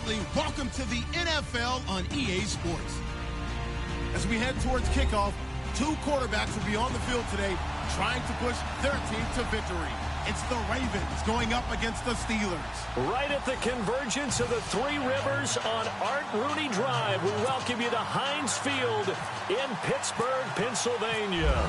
Absolutely. Welcome to the NFL on EA Sports. As we head towards kickoff, two quarterbacks will be on the field today trying to push their team to victory. It's the Ravens going up against the Steelers. Right at the convergence of the Three Rivers on Art Rooney Drive, we welcome you to Heinz Field in Pittsburgh, Pennsylvania.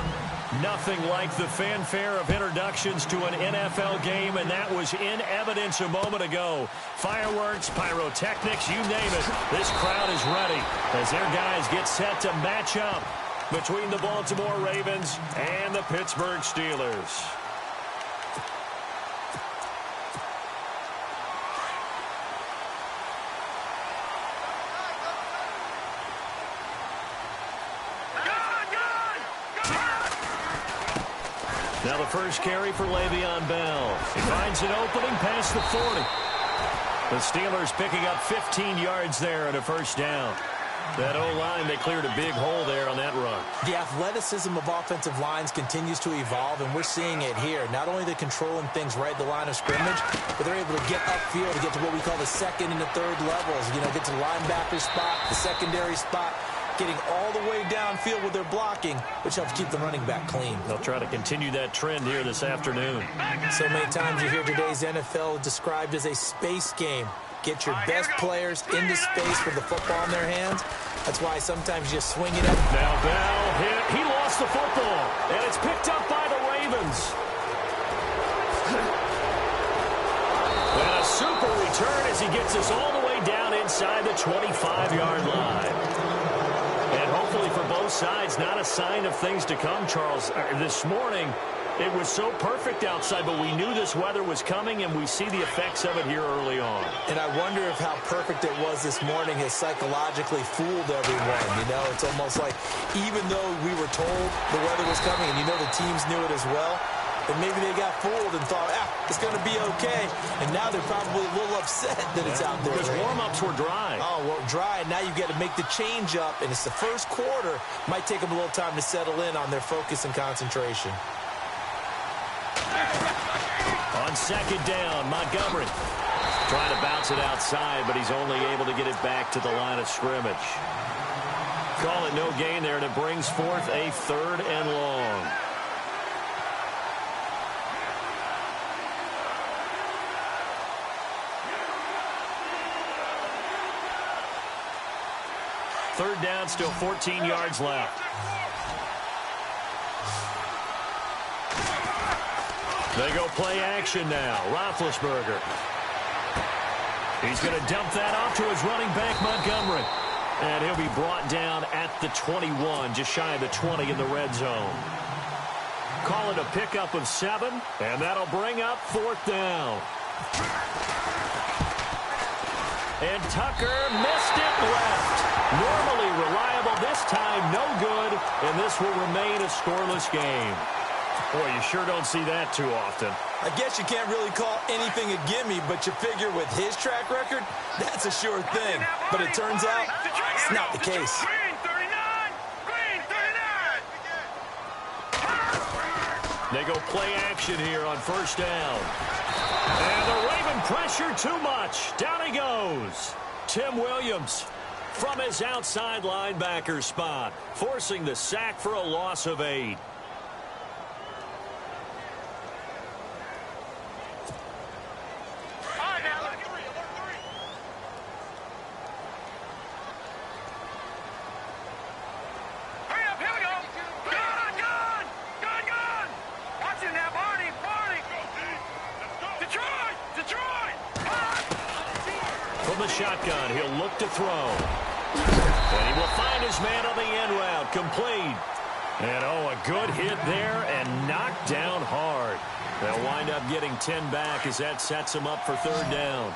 Nothing like the fanfare of introductions to an NFL game, and that was in evidence a moment ago. Fireworks, pyrotechnics, you name it. This crowd is ready as their guys get set to match up between the Baltimore Ravens and the Pittsburgh Steelers. Now the first carry for Le'Veon Bell. He finds an opening past the 40. The Steelers picking up 15 yards there and a first down. That O-line, they cleared a big hole there on that run. The athleticism of offensive lines continues to evolve, and we're seeing it here. Not only they're controlling things right at the line of scrimmage, but they're able to get upfield to get to what we call the second and the third levels. You know, get to the linebacker spot, the secondary spot, getting all the way downfield with their blocking, which helps keep the running back clean. They'll try to continue that trend here this afternoon. So many times you hear today's NFL described as a space game. Get your best players into space with the football in their hands. That's why sometimes you swing it up. Now Bell hit. He lost the football, and it's picked up by the Ravens. And a super return as he gets us all the way down inside the 25-yard line. And hopefully for both sides, not a sign of things to come, Charles. This morning, it was so perfect outside, but we knew this weather was coming, and we see the effects of it here early on. And I wonder if how perfect it was this morning has psychologically fooled everyone. You know, it's almost like even though we were told the weather was coming, and you know the teams knew it as well, and maybe they got fooled and thought, it's going to be okay. And now they're probably a little upset that it's out there. Because warm-ups were dry. Oh, well, dry. And now you've got to make the change up, and it's the first quarter. Might take them a little time to settle in on their focus and concentration. On second down, Montgomery trying to bounce it outside, but he's only able to get it back to the line of scrimmage. Call it no gain there, and it brings forth a 3rd and long. Third down, still 14 yards left. They go play action now. Roethlisberger. He's going to dump that off to his running back, Montgomery. And he'll be brought down at the 21, just shy of the 20 in the red zone. Call it a pickup of 7, and that'll bring up 4th down. And Tucker missed it left. Normally reliable, this time no good, and this will remain a scoreless game. Boy, you sure don't see that too often. I guess you can't really call anything a gimme, but you figure with his track record, that's a sure thing. But it turns out, it's not the case. They go play action here on first down. And the Raven pressure too much. Down he goes. Tim Williams from his outside linebacker spot, forcing the sack for a loss of 8. Shotgun, he'll look to throw. And he will find his man on the end route, complete. And a good hit there and knocked down hard. They'll wind up getting 10 back as that sets him up for 3rd down.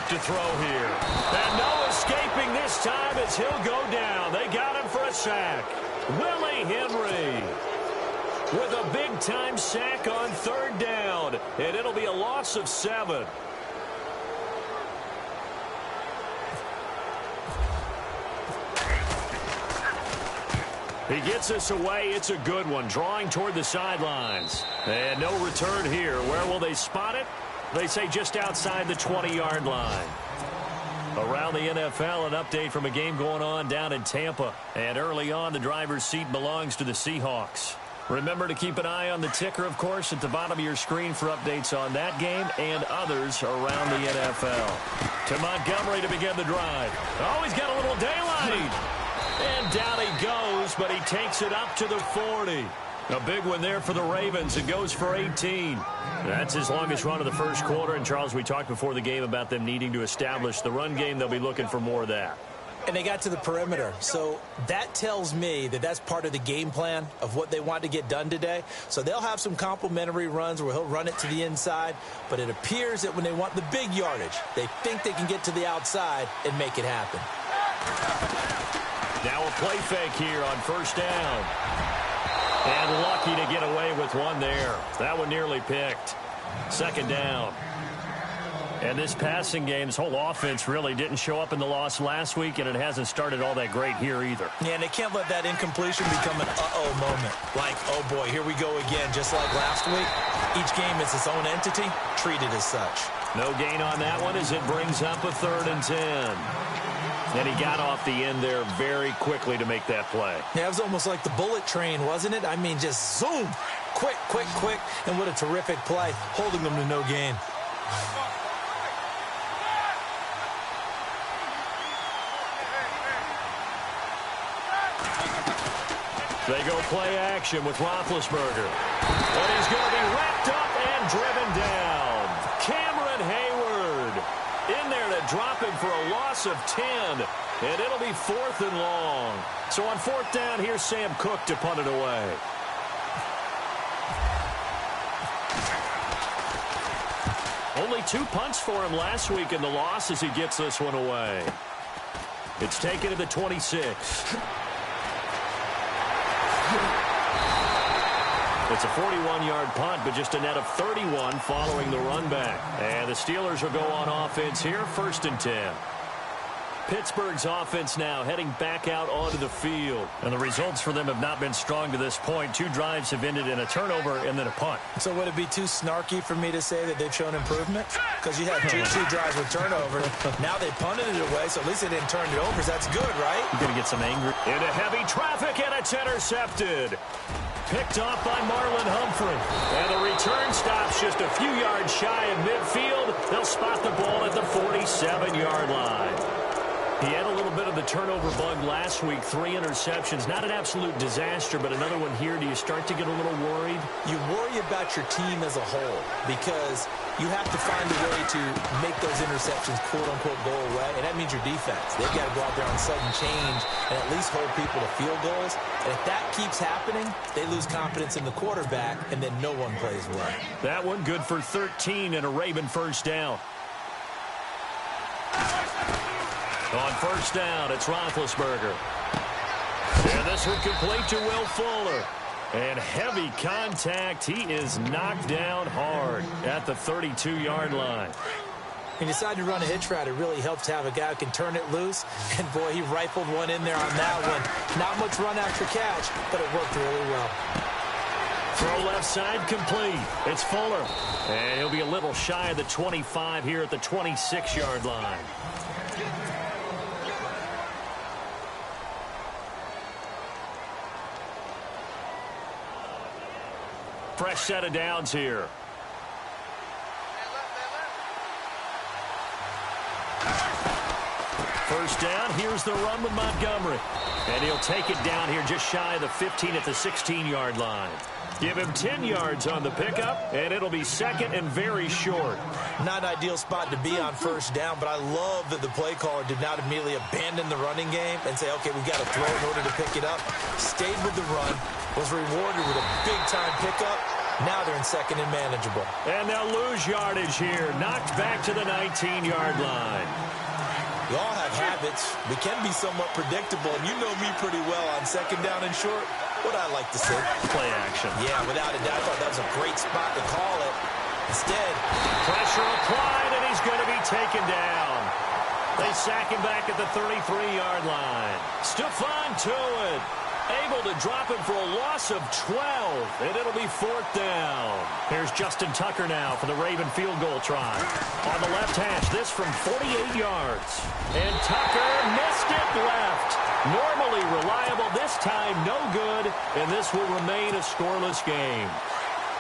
To throw here. And no escaping this time as he'll go down. They got him for a sack. Willie Henry. with a big-time sack on third down, and it'll be a loss of 7. He gets us away. It's a good one, drawing toward the sidelines. And no return here. Where will they spot it? They say just outside the 20-yard line. Around the NFL, an update from a game going on down in Tampa. And early on, the driver's seat belongs to the Seahawks. Remember to keep an eye on the ticker, of course, at the bottom of your screen for updates on that game and others around the NFL. To Montgomery to begin the drive. Oh, he's got a little daylight. And down he goes, but he takes it up to the 40. A big one there for the Ravens. It goes for 18. That's his longest run of the first quarter. And, Charles, we talked before the game about them needing to establish the run game. They'll be looking for more of that. And they got to the perimeter. So that tells me that that's part of the game plan of what they want to get done today. So they'll have some complementary runs where he'll run it to the inside. But it appears that when they want the big yardage, they think they can get to the outside and make it happen. Now a play fake here on first down. And lucky to get away with one there. That one nearly picked. Second down. And this passing game, this whole offense really didn't show up in the loss last week, and it hasn't started all that great here either. Yeah, and they can't let that incompletion become an uh-oh moment. Like, oh boy, here we go again, just like last week. Each game is its own entity, treated as such. No gain on that one as it brings up a 3rd and 10. And he got off the end there very quickly to make that play. Yeah, it was almost like the bullet train, wasn't it? I mean, just zoom. Quick, quick, quick. And what a terrific play, holding them to no gain. They go play action with Roethlisberger. And he's going to be wrapped up and driven down. Cameron Hayward in there to drop him for a loss of 10. And it'll be 4th and long. So on 4th down, here's Sam Cook to punt it away. Only 2 punts for him last week in the loss as he gets this one away. It's taken to the 26. It's a 41-yard punt, but just a net of 31 following the run back. And the Steelers will go on offense here, 1st and 10. Pittsburgh's offense now heading back out onto the field. And the results for them have not been strong to this point. 2 drives have ended in a turnover and then a punt. So would it be too snarky for me to say that they've shown improvement? Because you had two drives with turnover. Now they punted it away, so at least they didn't turn it over. That's good, right? You're going to get some anger. Into heavy traffic, and it's intercepted. Picked off by Marlon Humphrey. And the return stops just a few yards shy of midfield. They'll spot the ball at the 47-yard line. He had a little bit of the turnover bug last week, 3 interceptions. Not an absolute disaster, but another one here. Do you start to get a little worried? You worry about your team as a whole because you have to find a way to make those interceptions, quote-unquote, go away, and that means your defense. They've got to go out there on sudden change and at least hold people to field goals. And if that keeps happening, they lose confidence in the quarterback, and then no one plays well. That one good for 13 and a Raven first down. On first down, it's Roethlisberger. And this one complete to Will Fuller. And heavy contact. He is knocked down hard at the 32-yard line. He decided to run a hitch route. It really helps to have a guy who can turn it loose. And, boy, he rifled one in there on that one. Not much run after catch, but it worked really well. Throw left side complete. It's Fuller. And he'll be a little shy of the 25 here at the 26-yard line. Fresh set of downs here. First down, here's the run with Montgomery. And he'll take it down here just shy of the 15 at the 16-yard line. Give him 10 yards on the pickup, and it'll be 2nd and very short. Not an ideal spot to be on first down, but I love that the play caller did not immediately abandon the running game and say, okay, we've got to throw in order to pick it up. Stayed with the run, was rewarded with a big-time pickup. Now they're in 2nd and manageable. And they'll lose yardage here. Knocked back to the 19-yard line. We all have habits. We can be somewhat predictable, and you know me pretty well on 2nd down and short. what I like to see. Play action. Yeah, without a doubt, I thought that was a great spot to call it. Instead, pressure applied, and he's going to be taken down. They sack him back at the 33-yard line. Stephon Tuitt able to drop him for a loss of 12, and it'll be 4th down. Here's Justin Tucker now for the Raven field goal try. On the left hash, this from 48 yards. And Tucker missed it left. Normally reliable, this time no good, and this will remain a scoreless game.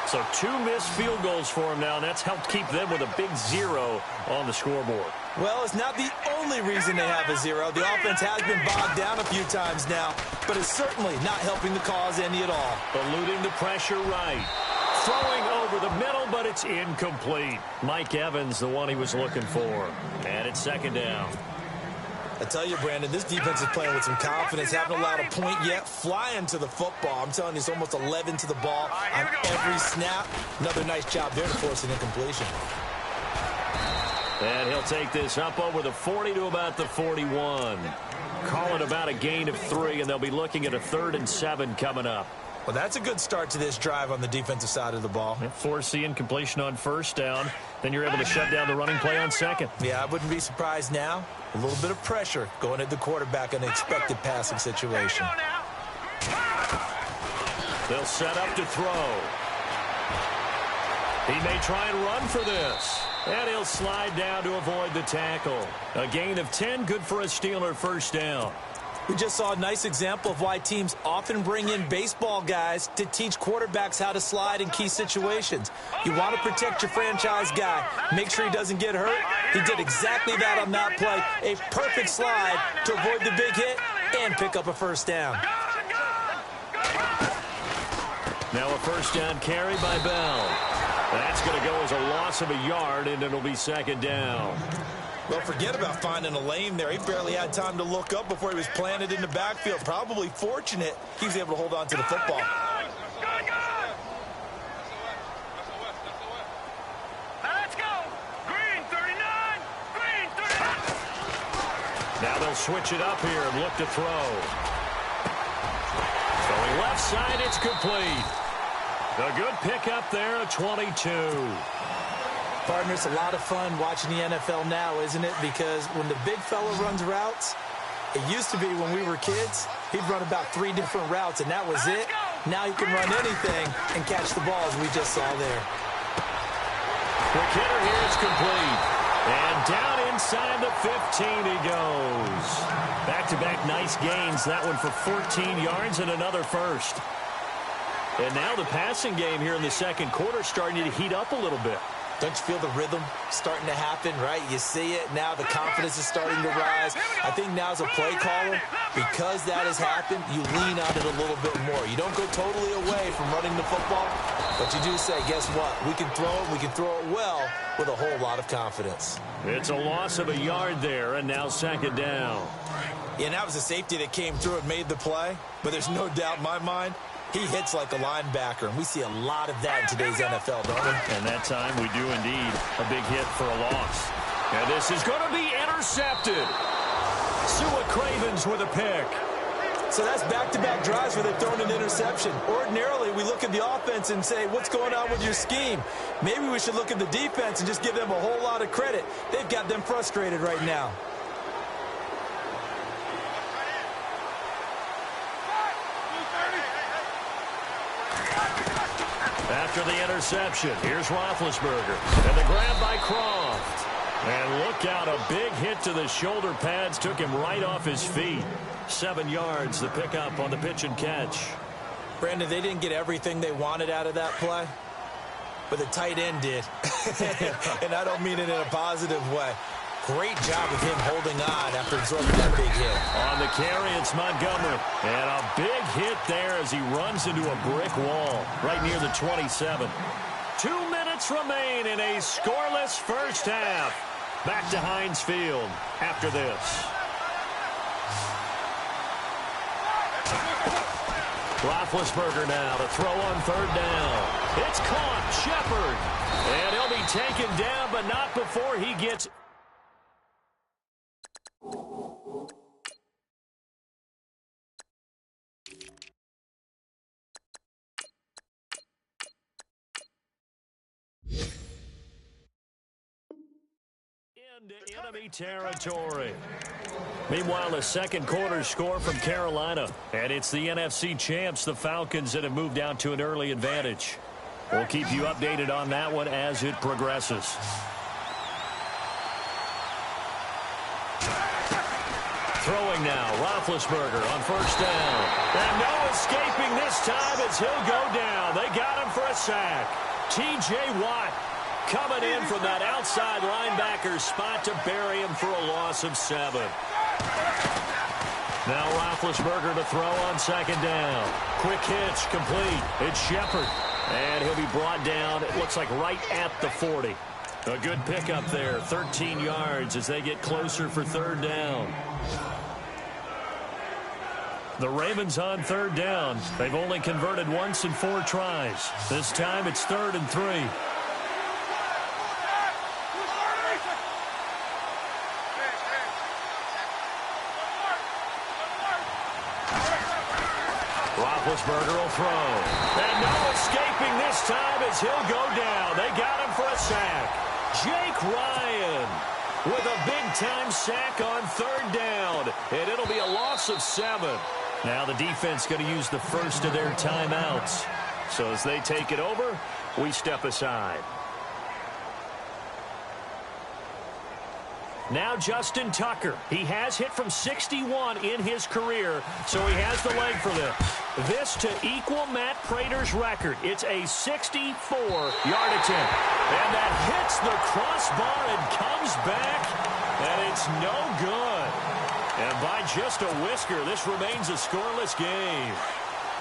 So 2 missed field goals for him now, and that's helped keep them with a big 0 on the scoreboard. Well, it's not the only reason they have a 0. The offense has been bogged down a few times now, but it's certainly not helping the cause any at all. Eluding the pressure right. Throwing over the middle, but it's incomplete. Mike Evans, the one he was looking for. And it's 2nd down. I tell you, Brandon, this defense is playing with some confidence. Haven't allowed a point yet. Flying to the football. I'm telling you, it's almost 11 to the ball on every snap. Another nice job there to force an incompletion. And he'll take this up over the 40 to about the 41. Call it about a gain of 3, and they'll be looking at a 3rd and 7 coming up. Well, that's a good start to this drive on the defensive side of the ball. Force the incompletion on 1st down. Then you're able to shut down the running play on 2nd. Yeah, I wouldn't be surprised now. A little bit of pressure going at the quarterback in an expected passing situation. They'll set up to throw. He may try and run for this. And he'll slide down to avoid the tackle. A gain of 10, good for a Steeler 1st down. We just saw a nice example of why teams often bring in baseball guys to teach quarterbacks how to slide in key situations. You want to protect your franchise guy. Make sure he doesn't get hurt. He did exactly that on that play. A perfect slide to avoid the big hit and pick up a 1st down. Now a 1st down carry by Bell. That's going to go as a loss of a yard, and it'll be 2nd down. Well, forget about finding a lane there. He barely had time to look up before he was planted in the backfield. Probably fortunate he was able to hold on to the football. Let's go. Green 39. Green 39. Now they'll switch it up here and look to throw. Going left side, it's complete. A good pickup there, a 22. Partner, it's a lot of fun watching the NFL now, isn't it? Because when the big fella runs routes, it used to be when we were kids, he'd run about 3 different routes, and that was it. Now he can run anything and catch the ball, as we just saw there. Quick hitter here, it's complete. And down inside the 15 he goes. Back-to-back nice gains. That one for 14 yards and another 1st. And now the passing game here in the 2nd quarter starting to heat up a little bit. Don't you feel the rhythm starting to happen, right? You see it now. The confidence is starting to rise. I think now as a play caller, because that has happened, you lean on it a little bit more. You don't go totally away from running the football, but you do say, guess what? We can throw it. We can throw it well with a whole lot of confidence. It's a loss of a yard there, and now 2nd down. Yeah, and that was a safety that came through and made the play, but there's no doubt in my mind, he hits like a linebacker, and we see a lot of that in today's NFL, don't we? And that time we do indeed. A big hit for a loss. And this is going to be intercepted. Sua Cravens with a pick. So that's back-to-back drives where they've thrown an interception. Ordinarily, we look at the offense and say, what's going on with your scheme? Maybe we should look at the defense and just give them a whole lot of credit. They've got them frustrated right now. After the interception, here's Roethlisberger. And the grab by Croft. And look out, a big hit to the shoulder pads took him right off his feet. 7 yards, the pickup on the pitch and catch. Brandon, they didn't get everything they wanted out of that play, but the tight end did. And I don't mean it in a positive way. Great job of him holding on after absorbing that big hit. On the carry, it's Montgomery. And a big hit there as he runs into a brick wall right near the 27. 2 minutes remain in a scoreless first half. Back to Heinz Field after this. Roethlisberger now to throw on 3rd down. It's caught. Shepard. And he'll be taken down, but not before he gets Into enemy territory. Meanwhile, the second quarter score from Carolina. And it's the NFC champs, the Falcons, that have moved out to an early advantage. We'll keep you updated on that one as it progresses. Throwing now, Roethlisberger on first down. And no escaping this time as he'll go down. They got him for a sack. T.J. Watt coming in from that outside linebacker spot to bury him for a loss of 7. Now Roethlisberger to throw on second down. Quick hitch, complete. It's Shepard. And he'll be brought down, it looks like right at the 40. A good pickup there, 13 yards as they get closer for third down. The Ravens on third down. They've only converted once in 4 tries. This time it's 3rd and 3. Roethlisberger will throw. And no escaping this time as he'll go down. They got him for a sack. Jake Ryan with a big-time sack on third down. And it'll be a loss of 7. Now the defense going to use the first of their timeouts. So as they take it over, we step aside. Now Justin Tucker. He has hit from 61 in his career, so he has the leg for this. This to equal Matt Prater's record. It's a 64-yard attempt. And that hits the crossbar and comes back, and it's no good. And by just a whisker, this remains a scoreless game.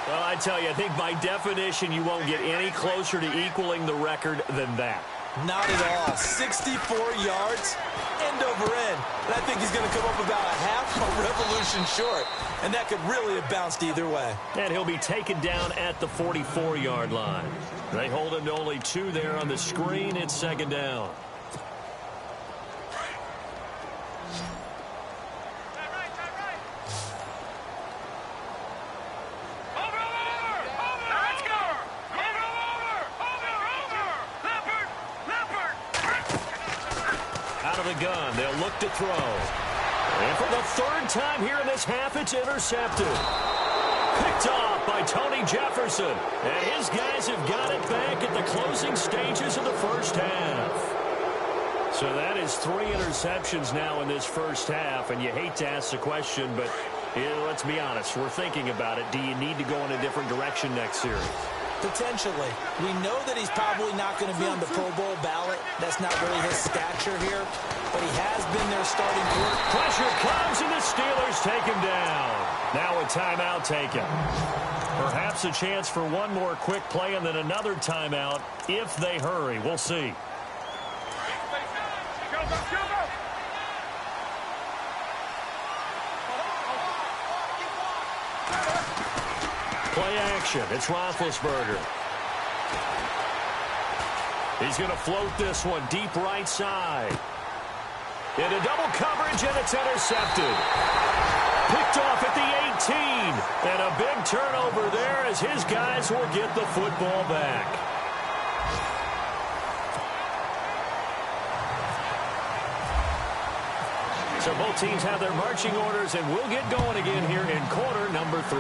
Well, I tell you, I think by definition you won't get any closer to equaling the record than that. Not at all. 64 yards, end over end. And I think he's going to come up about a half a revolution short. And that could really have bounced either way. And he'll be taken down at the 44-yard line. They hold him to only 2 there on the screen. It's second down. Gun. They'll look to throw. And for the 3rd time here in this half, it's intercepted. Picked off by Tony Jefferson. And his guys have got it back at the closing stages of the first half. So that is 3 interceptions now in this first half. And you hate to ask the question, but let's be honest. We're thinking about it. Do you need to go in a different direction next series? Potentially. We know that he's probably not going to be on the Pro Bowl ballot. That's not really his stature here. But he has been their starting quarterback. Pressure comes, and the Steelers take him down. Now a timeout taken. Perhaps a chance for one more quick play and then another timeout if they hurry. We'll see. Play action. It's Roethlisberger. He's going to float this one deep right side. Into double coverage, and it's intercepted. Picked off at the 18. And a big turnover there as his guys will get the football back. So both teams have their marching orders, and we'll get going again here in quarter number 3.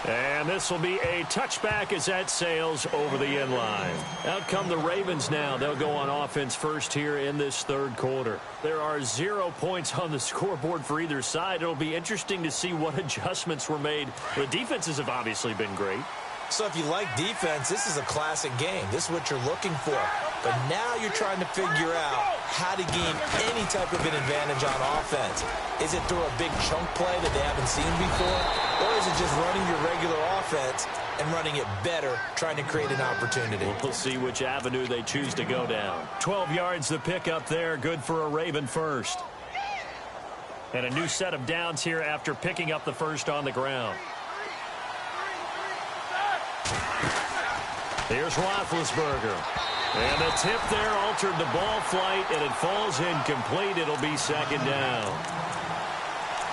And this will be a touchback as that sails over the end line. Out come the Ravens now. They'll go on offense first here in this 3rd quarter. There are 0 points on the scoreboard for either side. It'll be interesting to see what adjustments were made. The defenses have obviously been great. So if you like defense, this is a classic game. This is what you're looking for. But now you're trying to figure out how to gain any type of an advantage on offense. Is it through a big chunk play that they haven't seen before? Or is it just running your regular offense and running it better, trying to create an opportunity? We'll see which avenue they choose to go down. 12 yards to pick up there. Good for a Raven first. And a new set of downs here after picking up the first on the ground. Here's Roethlisberger. And the tip there altered the ball flight, and it falls incomplete. It'll be second down.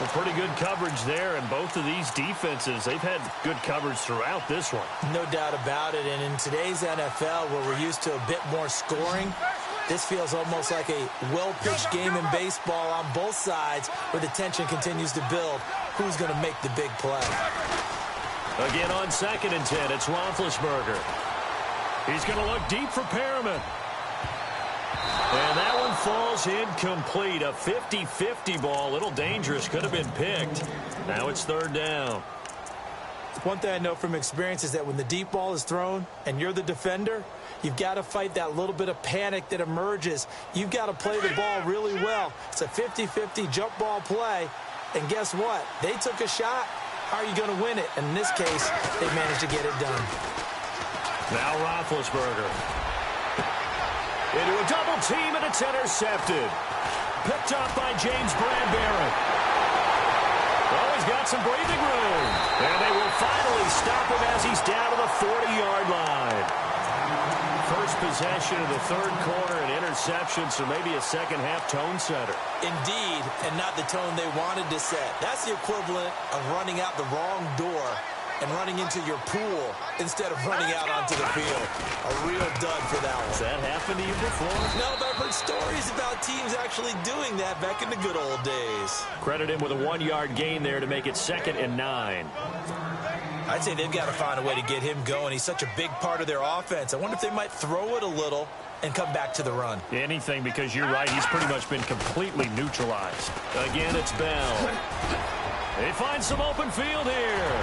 Well, pretty good coverage there, and both of these defenses, they've had good coverage throughout this one. No doubt about it, and in today's NFL, where we're used to a bit more scoring, this feels almost like a well-pitched game in baseball on both sides, where the tension continues to build. Who's going to make the big play? Again on 2nd and 10, it's Roethlisberger. He's going to look deep for Perriman. And that one falls incomplete. A 50-50 ball. A little dangerous. Could have been picked. Now it's 3rd down. One thing I know from experience is that when the deep ball is thrown and you're the defender, you've got to fight that little bit of panic that emerges. You've got to play the ball really well. It's a 50-50 jump ball play. And guess what? They took a shot. How are you going to win it? And in this case, they managed to get it done. Now Roethlisberger. Into a double team, and it's intercepted. Picked up by James Bradbury. Oh, he's got some breathing room. And they will finally stop him as he's down to the 40-yard line. First possession of the 3rd quarter, an interception, so maybe a second-half tone setter. Indeed, and not the tone they wanted to set. That's the equivalent of running out the wrong door and running into your pool instead of running out onto the field. A real dud for that one. Has that happened to you before? No, but I've heard stories about teams actually doing that back in the good old days. Credit him with a 1-yard gain there to make it 2nd and 9. I'd say they've got to find a way to get him going. He's such a big part of their offense. I wonder if they might throw it a little and come back to the run. Anything, because you're right. He's pretty much been completely neutralized. Again, it's Bell. They find some open field here.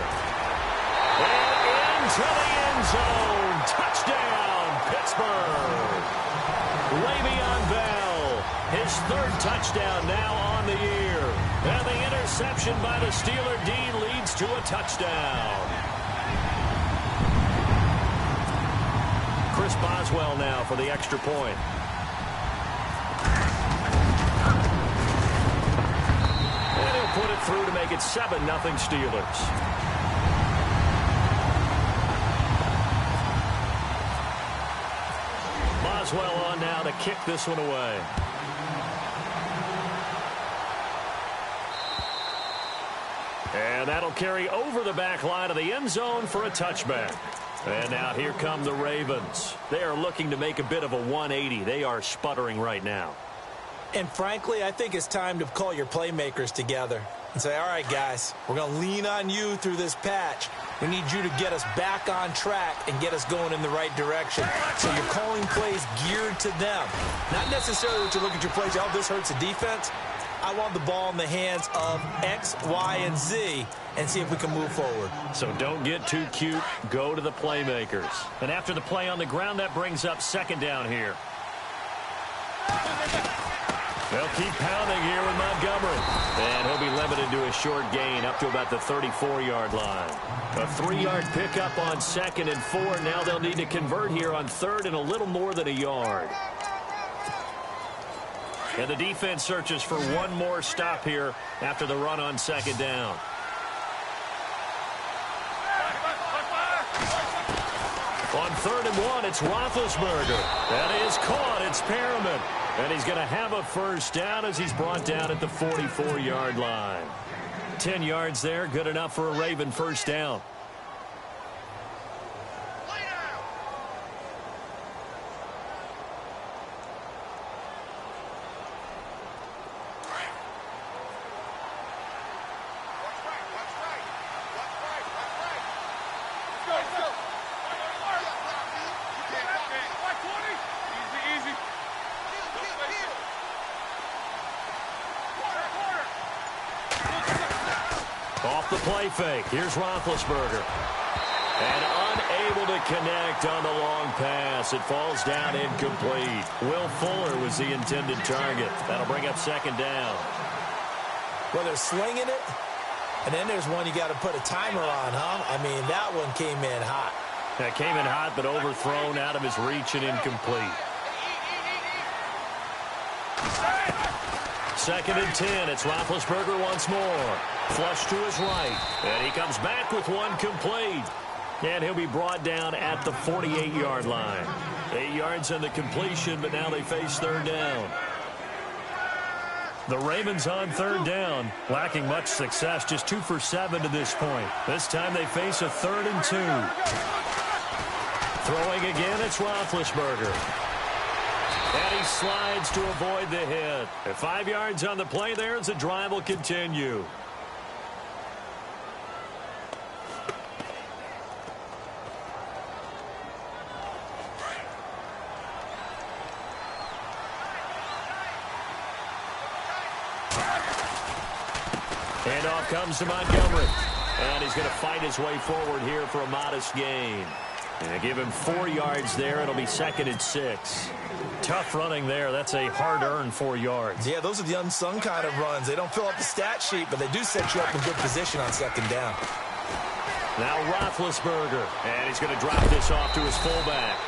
And into the end zone. Touchdown, Pittsburgh. Le'Veon Bell, his 3rd touchdown now on the year. And the interception by the Steeler D leads to a touchdown. Chris Boswell now for the extra point. And he'll put it through to make it 7-0 Steelers. Boswell on now to kick this one away. And that'll carry over the back line of the end zone for a touchback. And now here come the Ravens. They are looking to make a bit of a 180. They are sputtering right now. And frankly, I think it's time to call your playmakers together and say, all right, guys, we're going to lean on you through this patch. We need you to get us back on track and get us going in the right direction. So you're calling plays geared to them. Not necessarily what you look at your plays, oh, this hurts the defense. I want the ball in the hands of X, Y, and Z and see if we can move forward. So don't get too cute. Go to the playmakers. And after the play on the ground, that brings up 2nd down here. They'll keep pounding here with Montgomery. And he'll be limited to a short gain up to about the 34-yard line. A 3-yard pickup on 2nd and 4. Now they'll need to convert here on 3rd and a little more than a yard. And the defense searches for one more stop here after the run on 2nd down. On 3rd and 1, it's Roethlisberger. That is caught. It's Perriman. And he's going to have a first down as he's brought down at the 44-yard line. 10 yards there, good enough for a Raven first down. Off the play fake. Here's Roethlisberger. And unable to connect on the long pass. It falls down incomplete. Will Fuller was the intended target. That'll bring up 2nd down. Well, they're slinging it. And then there's one you got to put a timer on, huh? I mean, that one came in hot. That came in hot, but overthrown out of his reach and incomplete. 2nd and 10. It's Roethlisberger once more. Flush to his right. And he comes back with one complete. And he'll be brought down at the 48-yard line. 8 yards on the completion, but now they face 3rd down. The Ravens on third down, lacking much success, just 2 for 7 to this point. This time they face a 3rd and 2. Throwing again, it's Roethlisberger. And he slides to avoid the hit. At 5 yards on the play there as the drive will continue. And off comes to Montgomery. And he's going to fight his way forward here for a modest gain. And give him 4 yards there. It'll be 2nd and 6. Tough running there. That's a hard-earned 4 yards. Yeah, those are the unsung kind of runs. They don't fill up the stat sheet, but they do set you up in good position on 2nd down. Now Roethlisberger. And he's going to drop this off to his fullback.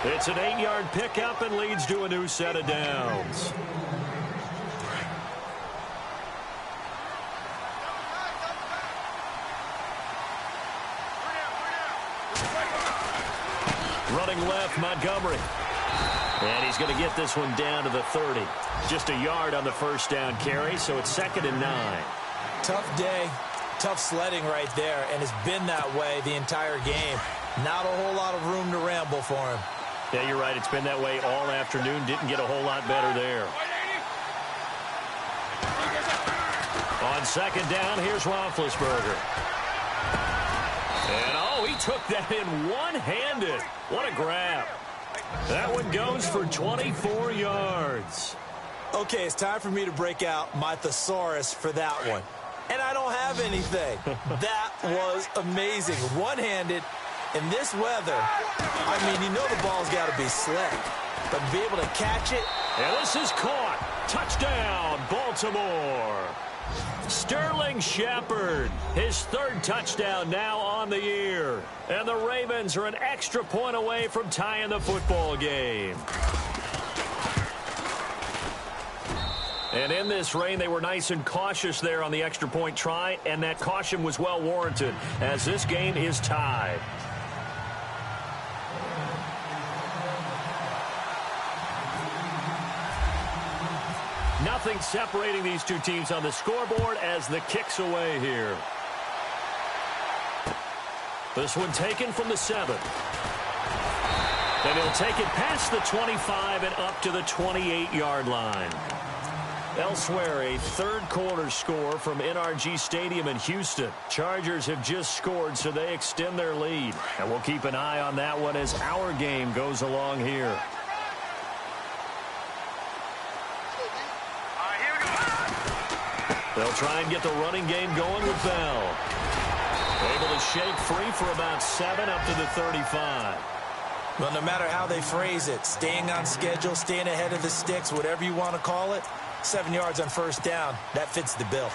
It's an 8-yard pickup and leads to a new set of downs. Running left, Montgomery. And he's going to get this one down to the 30. Just a yard on the first down carry, so it's 2nd and 9. Tough day, tough sledding right there, and it's been that way the entire game. Not a whole lot of room to ramble for him. Yeah, you're right. It's been that way all afternoon. Didn't get a whole lot better there. On 2nd down, here's Roethlisberger. And, oh, he took that in one-handed. What a grab. That one goes for 24 yards. Okay, it's time for me to break out my thesaurus for that one. And I don't have anything. That was amazing. One-handed in this weather. I mean, you know the ball's got to be slick. But to be able to catch it. And this is caught. Touchdown, Baltimore. Sterling Shepard, his 3rd touchdown now on the year. And the Ravens are an extra point away from tying the football game. And in this rain, they were nice and cautious there on the extra point try, and that caution was well warranted as this game is tied. Nothing separating these two teams on the scoreboard as the kick's away here. This one taken from the 7. And he'll take it past the 25 and up to the 28-yard line. Elsewhere, a 3rd quarter score from NRG Stadium in Houston. Chargers have just scored, so they extend their lead. And we'll keep an eye on that one as our game goes along here. They'll try and get the running game going with Bell. Able to shake free for about 7 up to the 35. Well, no matter how they phrase it, staying on schedule, staying ahead of the sticks, whatever you want to call it, 7 yards on 1st down, that fits the bill. All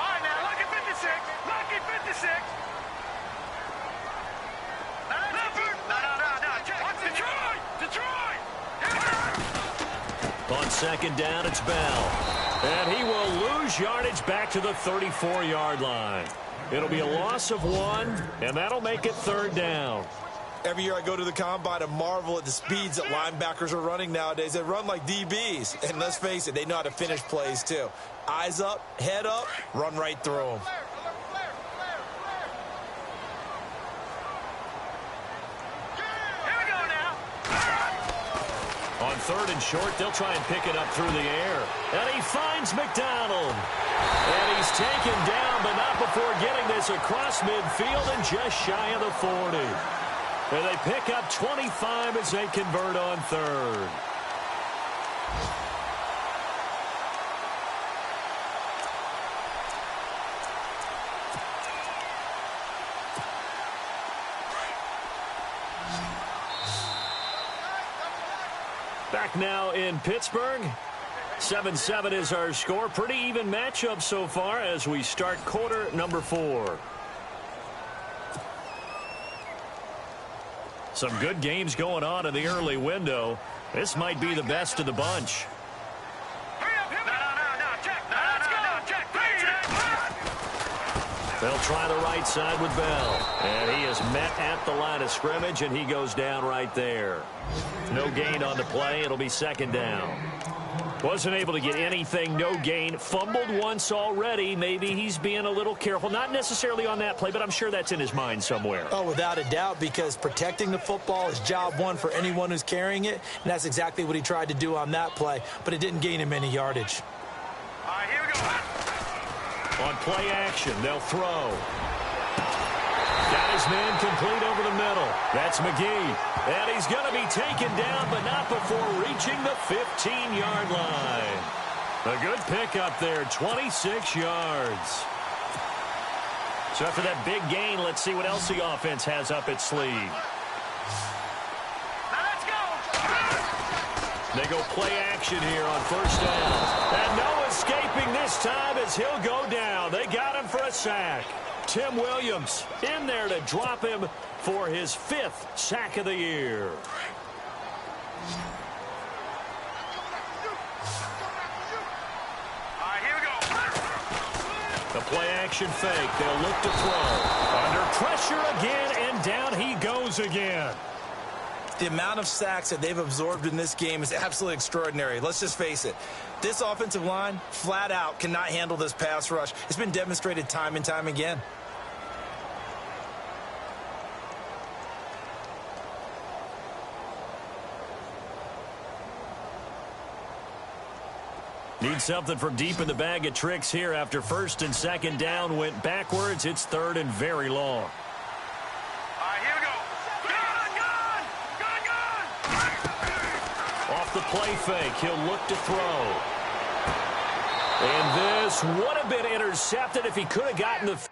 right, now, look at 56. Look at 56. No. Detroit. On 2nd down, it's Bell. And he will lose yardage back to the 34-yard line. It'll be a loss of 1, and that'll make it 3rd down. Every year I go to the combine and marvel at the speeds that linebackers are running nowadays. They run like DBs. And let's face it, they know how to finish plays too. Eyes up, head up, run right through them. On 3rd and short, they'll try and pick it up through the air. And he finds McDonald. And he's taken down, but not before getting this across midfield and just shy of the 40. And they pick up 25 as they convert on 3rd. Back now in Pittsburgh. 7-7 is our score. Pretty even matchup so far as we start quarter number 4. Some good games going on in the early window. This might be the best of the bunch. They'll try the right side with Bell. And he is met at the line of scrimmage, and he goes down right there. No gain on the play. It'll be 2nd down. Wasn't able to get anything, no gain. Fumbled once already. Maybe he's being a little careful. Not necessarily on that play, but I'm sure that's in his mind somewhere. Oh, without a doubt, because protecting the football is job one for anyone who's carrying it, and that's exactly what he tried to do on that play, but it didn't gain him any yardage. All right, here we go. On play action, they'll throw. Got his man complete over the middle. That's McGee. And he's going to be taken down, but not before reaching the 15-yard line. A good pickup there, 26 yards. So after that big gain, let's see what else the offense has up its sleeve. Now let's go. They go play action here on first down. And no escaping this time as he'll go down. They got him for a sack. Tim Williams in there to drop him for his 5th sack of the year. All right, here we go. The play action fake. They'll look to throw. Under pressure again, and down he goes again. The amount of sacks that they've absorbed in this game is absolutely extraordinary. Let's just face it. This offensive line, flat out, cannot handle this pass rush. It's been demonstrated time and time again. Need something from deep in the bag of tricks here after first and second down went backwards. It's third and very long. All right, here we go. Gun! Off the play fake, he'll look to throw. And this would have been intercepted if he could have gotten the feed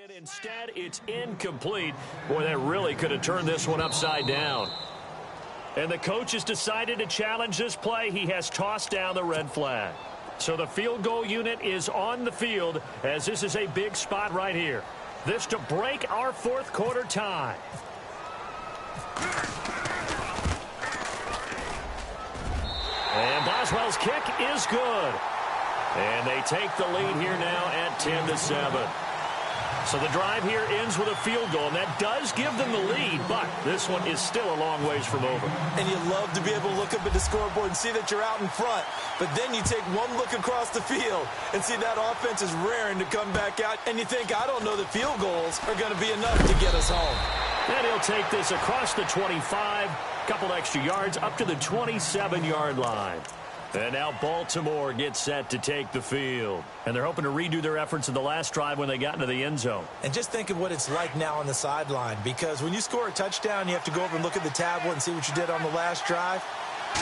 in. Instead, it's incomplete. Boy, that really could have turned this one upside down. And the coach has decided to challenge this play. He has tossed down the red flag. So the field goal unit is on the field as this is a big spot right here. This to break our fourth quarter tie. And Boswell's kick is good. And they take the lead here now at 10-7. So the drive here ends with a field goal, and that does give them the lead, but this one is still a long ways from over. And you love to be able to look up at the scoreboard and see that you're out in front, but then you take one look across the field and see that offense is raring to come back out, and you think, I don't know that field goals are going to be enough to get us home. And he'll take this across the 25, couple extra yards up to the 27-yard line. And now Baltimore gets set to take the field. And they're hoping to redo their efforts in the last drive when they got into the end zone. And just think of what it's like now on the sideline, because when you score a touchdown, you have to go over and look at the tablet and see what you did on the last drive.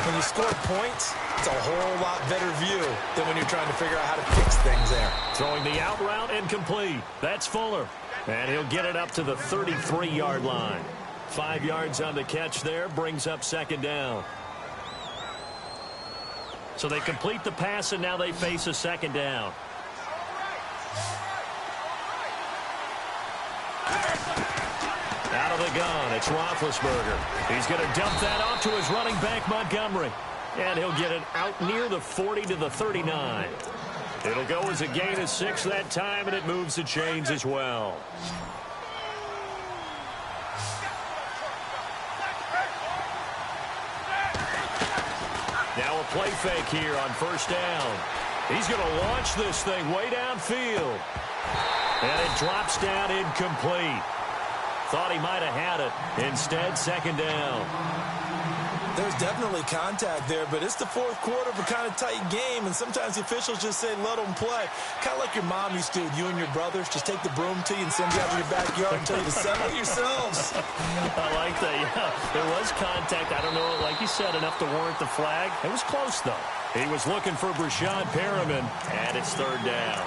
When you score points, it's a whole lot better view than when you're trying to figure out how to fix things there. Throwing the out route and complete. That's Fuller. And he'll get it up to the 33-yard line. 5 yards on the catch there, brings up second down. So they complete the pass, and now they face a second down. Out of the gun, it's Roethlisberger. He's going to dump that off to his running back, Montgomery. And he'll get it out near the 40 to the 39. It'll go as a gain of 6 that time, and it moves the chains as well. Now a play fake here on first down. He's going to launch this thing way downfield. And it drops down incomplete. Thought he might have had it. Instead, second down. There's definitely contact there, but it's the fourth quarter of a kind of tight game, and sometimes the officials just say, let them play. Kind of like your mom used to, you and your brothers, just take the broom to you and send you out to your backyard and tell you to settle yourselves. I like that, yeah. There was contact. I don't know, like you said, enough to warrant the flag. It was close, though. He was looking for Brashad Perriman, and it's third down.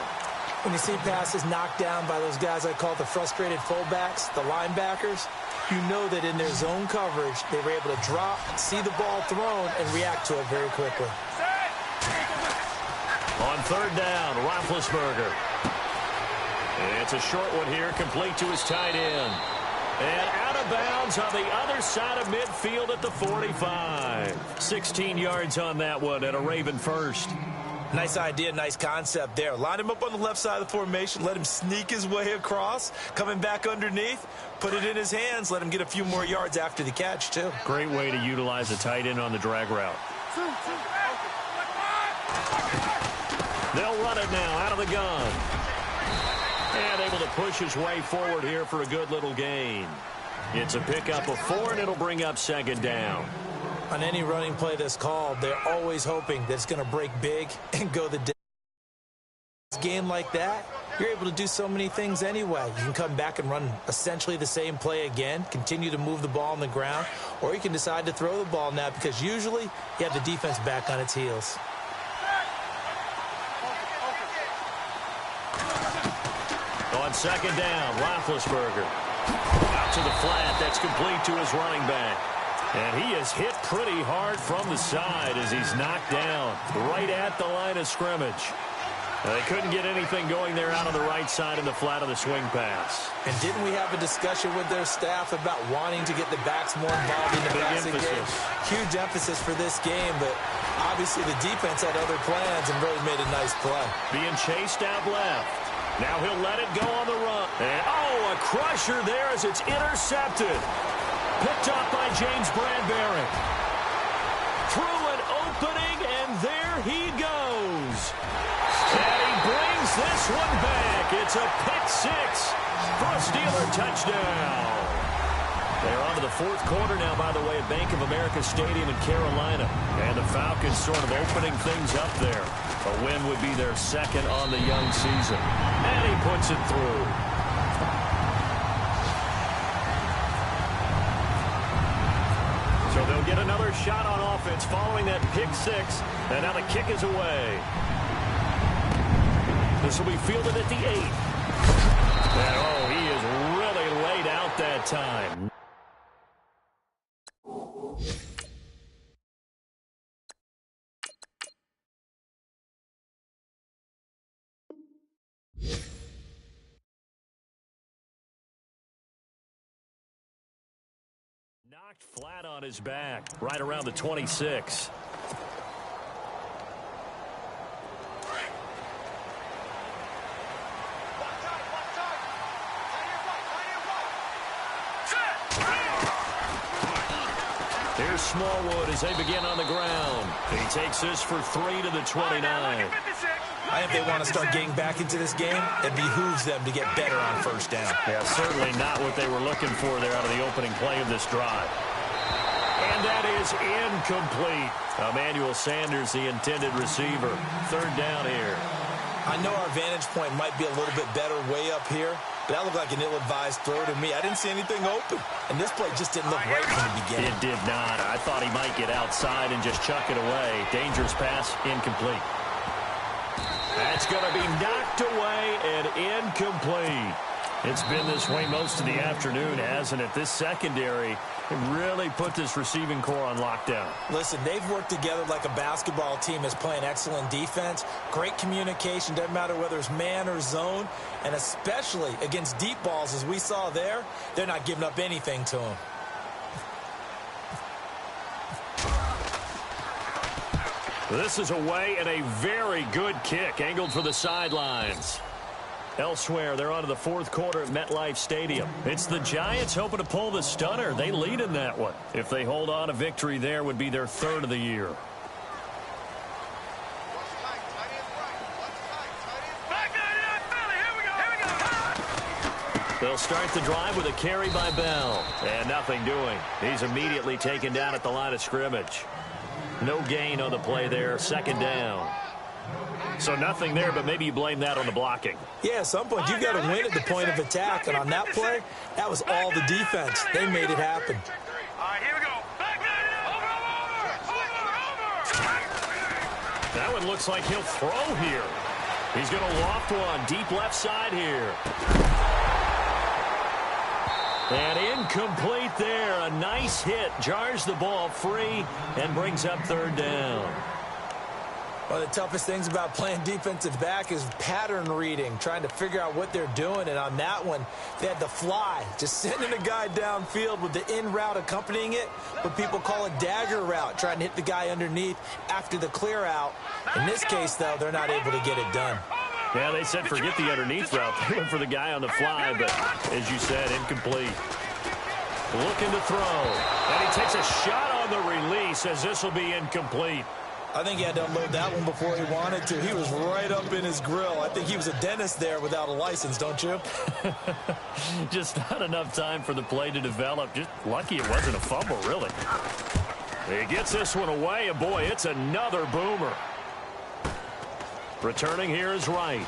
When you see passes knocked down by those guys I call the frustrated fullbacks, the linebackers, you know that in their zone coverage, they were able to drop, see the ball thrown, and react to it very quickly. On third down, Roethlisberger. It's a short one here, complete to his tight end. And out of bounds on the other side of midfield at the 45. 16 yards on that one, and a Raven first. Nice idea, nice concept there. Line him up on the left side of the formation, let him sneak his way across, coming back underneath, put it in his hands, let him get a few more yards after the catch, too. Great way to utilize a tight end on the drag route. They'll run it now out of the gun. And able to push his way forward here for a good little gain. It's a pickup of 4, and it'll bring up second down. On any running play that's called, they're always hoping that it's going to break big and go the distance. Game like that, you're able to do so many things anyway. You can come back and run essentially the same play again, continue to move the ball on the ground, or you can decide to throw the ball now because usually you have the defense back on its heels. On second down, Roethlisberger. Out to the flat. That's complete to his running back. And he is hit pretty hard from the side as he's knocked down right at the line of scrimmage. They couldn't get anything going there out on the right side in the flat of the swing pass. And didn't we have a discussion with their staff about wanting to get the backs more involved in the passing game? Huge emphasis for this game, but obviously the defense had other plans and really made a nice play. Being chased out left. Now he'll let it go on the run. And, a crusher there as it's intercepted. Picked up by James Bradbury. Through an opening, and there he goes. And he brings this one back. It's a pick 6 for a Steeler touchdown. They're on to the fourth quarter now, by the way, at Bank of America Stadium in Carolina. And the Falcons sort of opening things up there. A win would be their second on the young season. And he puts it through. So they'll get another shot on offense following that pick 6. And now the kick is away. This will be fielded at the 8. And, he is really laid out that time. Knocked flat on his back, right around the 26. Here's Smallwood as they begin on the ground. He takes this for 3 to the 29. I think they want to start getting back into this game. It behooves them to get better on first down. Yeah, certainly not what they were looking for there out of the opening play of this drive. And that is incomplete. Emmanuel Sanders, the intended receiver. Third down here. I know our vantage point might be a little bit better way up here, but that looked like an ill-advised throw to me. I didn't see anything open, and this play just didn't look right from the beginning. It did not. I thought he might get outside and just chuck it away. Dangerous pass, incomplete. That's going to be knocked away and incomplete. It's been this way most of the afternoon, hasn't it? This secondary really put this receiving core on lockdown. Listen, they've worked together like a basketball team that's playing excellent defense. Great communication, doesn't matter whether it's man or zone. And especially against deep balls, as we saw there, they're not giving up anything to them. This is away and a very good kick, angled for the sidelines. Elsewhere, they're on to the fourth quarter at MetLife Stadium. It's the Giants hoping to pull the stunner. They lead in that one. If they hold on, a victory there would be their third of the year. They'll start the drive with a carry by Bell. And nothing doing. He's immediately taken down at the line of scrimmage. No gain on the play there. Second down. So nothing there, but maybe you blame that on the blocking. Yeah, at some point, you've got to win at the point of attack. And on that play, that was all the defense. They made it happen. All right, here we go. That one looks like he'll throw here. He's going to loft one deep left side here. And incomplete there. A nice hit. Jars the ball free and brings up third down. One of the toughest things about playing defensive back is pattern reading, trying to figure out what they're doing. And on that one, they had the fly, just sending a guy downfield with the in route accompanying it, what people call a dagger route, trying to hit the guy underneath after the clear out. In this case, though, they're not able to get it done. Yeah, they said forget the underneath route. They went for the guy on the fly, but as you said, incomplete. Looking to throw. And he takes a shot on the release as this will be incomplete. I think he had to unload that one before he wanted to. He was right up in his grill. I think he was a dentist there without a license, don't you? Just not enough time for the play to develop. Just lucky it wasn't a fumble, really. He gets this one away, and boy, it's another boomer. Returning here is Wright.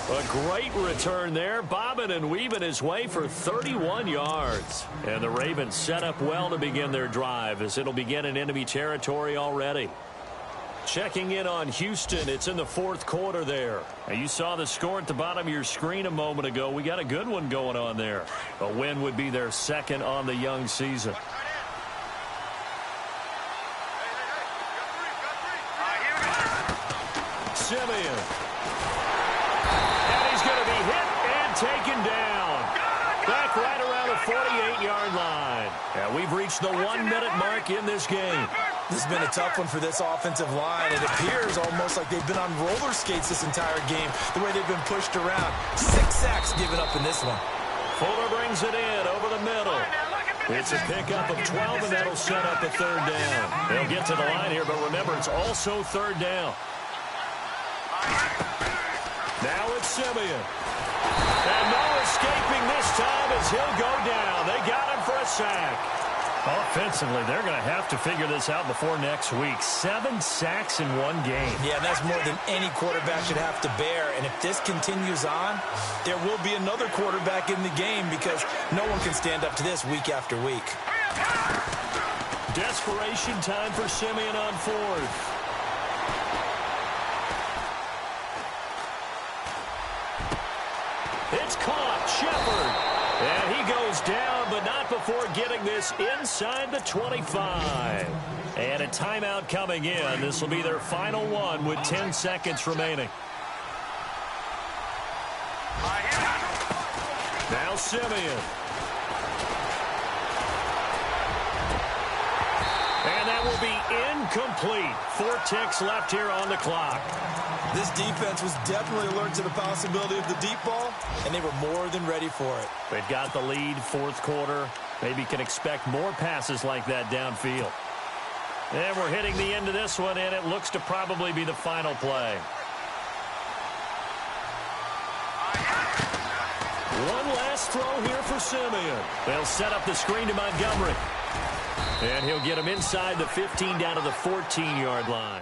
A great return there, bobbing and weaving his way for 31 yards. And the Ravens set up well to begin their drive as it'll begin in enemy territory already. Checking in on Houston, it's in the fourth quarter there. And you saw the score at the bottom of your screen a moment ago. We got a good one going on there. A win would be their second on the young season. Simeon. Taken down. Back right around the 48-yard line. And we've reached the 1-minute mark in this game. This has been a tough one for this offensive line. It appears almost like they've been on roller skates this entire game, the way they've been pushed around. 6 sacks given up in this one. Fuller brings it in over the middle. It's a pickup of 12, and that'll set up a third down. They'll get to the line here, but remember, it's also third down. Now it's Simeon. And no escaping this time as he'll go down. They got him for a sack. Offensively, they're going to have to figure this out before next week. 7 sacks in one game. Yeah, that's more than any quarterback should have to bear. And if this continues on, there will be another quarterback in the game because no one can stand up to this week after week. Desperation time for Simeon on fourth. It's caught. Shepard. And he goes down, but not before getting this inside the 25. And a timeout coming in. This will be their final one with 10 seconds remaining. Now Simeon. And that will be incomplete. 4 ticks left here on the clock. This defense was definitely alert to the possibility of the deep ball, and they were more than ready for it. They've got the lead, fourth quarter. Maybe can expect more passes like that downfield. And we're hitting the end of this one, and it looks to probably be the final play. One last throw here for Simeon. They'll set up the screen to Montgomery. And he'll get him inside the 15 down to the 14-yard line.